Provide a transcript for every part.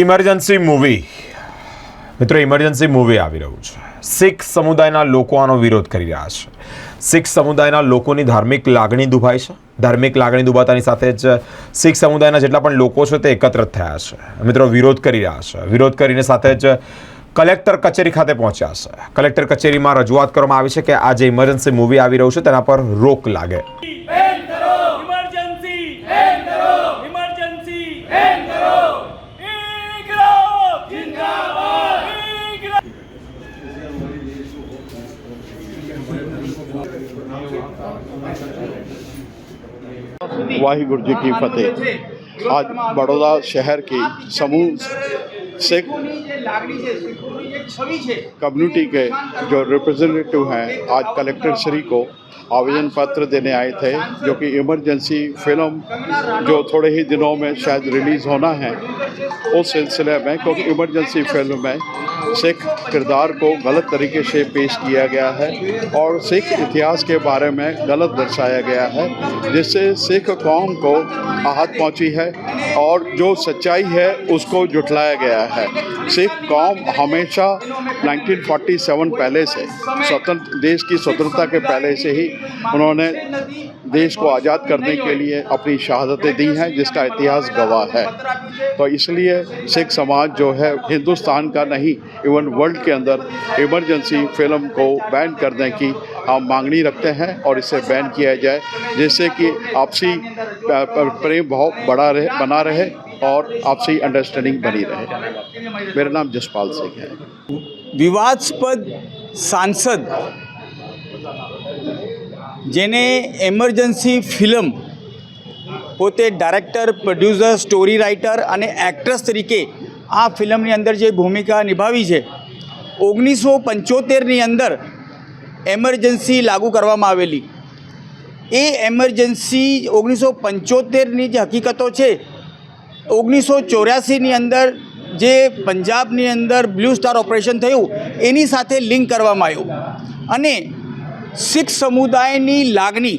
Emergency movie મિત્રો, emergency movie આવી રહ્યું છે. શીખ સમુદાયના લોકો આનો વિરોધ કરી રહ્યા છે. શીખ સમુદાયના લોકોની ધાર્મિક લાગણી દુભાઈ છે. ધાર્મિક લાગણી દુભાતાની સાથે જ શીખ સમુદાયના જેટલા પણ લોકો છે તે એકત્રિત થયા છે. મિત્રો વિરોધ કરી રહ્યા છે. વિરોધ કરીને સાથે જ કલેક્ટર કચેરી ખાતે પહોંચ્યા છે. કલેક્ટર કચેરીમાં રજૂઆત કરવામાં આવી છે કે આ જે ઇમરજન્સી મૂવી આવી રહ્યું છે તેના પર રોક લાગે. वाहिगुरु जी की फतेह। आज बड़ौदा शहर की समूह सिख कम्युनिटी के जो रिप्रेजेंटेटिव हैं आज कलेक्टर श्री को आवेदन पत्र देने आए थे, जो कि इमरजेंसी फिल्म जो थोड़े ही दिनों में शायद रिलीज़ होना है उस सिलसिले में, क्योंकि इमरजेंसी फिल्म में सिख किरदार को गलत तरीके से पेश किया गया है और सिख इतिहास के बारे में गलत दर्शाया गया है, जिससे सिख कौम को आहत पहुंची है और जो सच्चाई है उसको जुटलाया गया है। सिख कौम हमेशा 1947 पहले से देश की स्वतंत्रता के पहले से ही उन्होंने देश को आज़ाद करने के लिए अपनी शहादतें दी हैं, जिसका इतिहास गवाह है। तो इसलिए सिख समाज जो है हिंदुस्तान का नहीं इवन वर्ल्ड के अंदर इमरजेंसी फिल्म को बैन करने की हम मांगनी रखते हैं और इसे बैन किया जाए, जिससे कि आपसी प्रेम भाव बना रहे और आपसी अंडरस्टैंडिंग बनी रहे। मेरा नाम जसपाल सिंह है। विवादास्पद सांसद जेने एमरजन्सी फिल्म पोते डायरेक्टर, प्रोड्यूसर, स्टोरी राइटर और एक्ट्रेस तरीके आ फिल्मनी अंदर जो भूमिका निभावी है 1975 अंदर एमरजन्सी लागू करवामां आवेली। ए एमरजन्सी 1975 जो हकीकतों है 1984 अंदर जे पंजाबनी अंदर ब्लू स्टार ऑपरेशन थयुं एनी साथे लिंक करवामां आव्युं अने सिख समुदायनी लागणी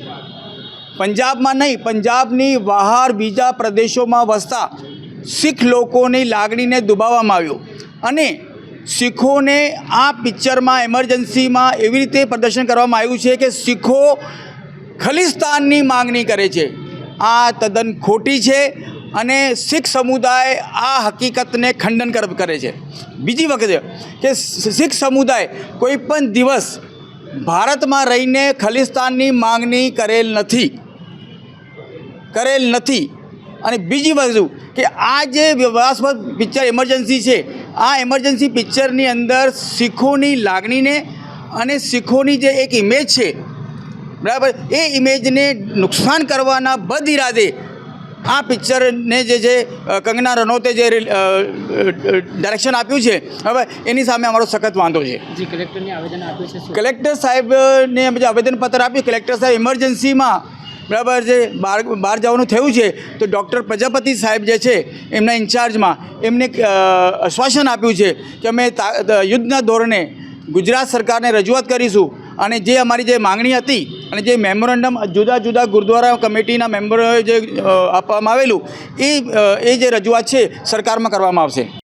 पंजाब में नहीं, पंजाबनी बहार बीजा प्रदेशों में वसता सिख लोगों लागणी ने दुभाववामां आव्यो अने सिखों ने आ पिक्चर में एमरजन्सी में एवी रीते प्रदर्शन करवामां आव्युं छे कि सिखो खलिस्ताननी मांगणी करे छे। आ तद्दन खोटी छे अने सिख समुदाय आ हकीकत ने खंडन करे छे। बीजी वखत कि सिख समुदाय कोईपण दिवस भारत में रहीने खलिस्ताननी मांगणी करेल नहीं। अने बीजी वस्तु कि आ जे विवादास्पद पिक्चर एमरजन्सी है आ एमरजन्सी पिक्चरनी अंदर सिखोनी लागणी ने अने सिखोनी जे एक इमेज है बराबर ए इमेज ने नुकसान करवाना बद इरादे आ पिक्चर ने जे कंगना रनौते जे डायरेक्शन आप्युं छे हवे एनी सामे अमारो सखत वांधो छे। जी कलेक्टर ने आवेदन आप्युं छे। कलेक्टर साहेब ने आवेदन पत्र आप्युं। कलेक्टर साहेब इमरजन्सी में बराबर जे बहार जवानुं थयुं छे तो डॉक्टर प्रजापति साहेब जे छे एमना इंचार्ज में एमने आश्वासन आप्युं छे कि अमे युद्धना धोरणे गुजरात सरकार ने रजूआत करीशुं અને જે અમારી જે માંગણી હતી અને જે મેમોરેન્ડમ જુદા જુદા ગુરુદ્વારા કમિટીના મેમ્બરોએ જે આપવામાં આવેલું એ જે રજૂઆત છે સરકારમાં કરવામાં આવશે।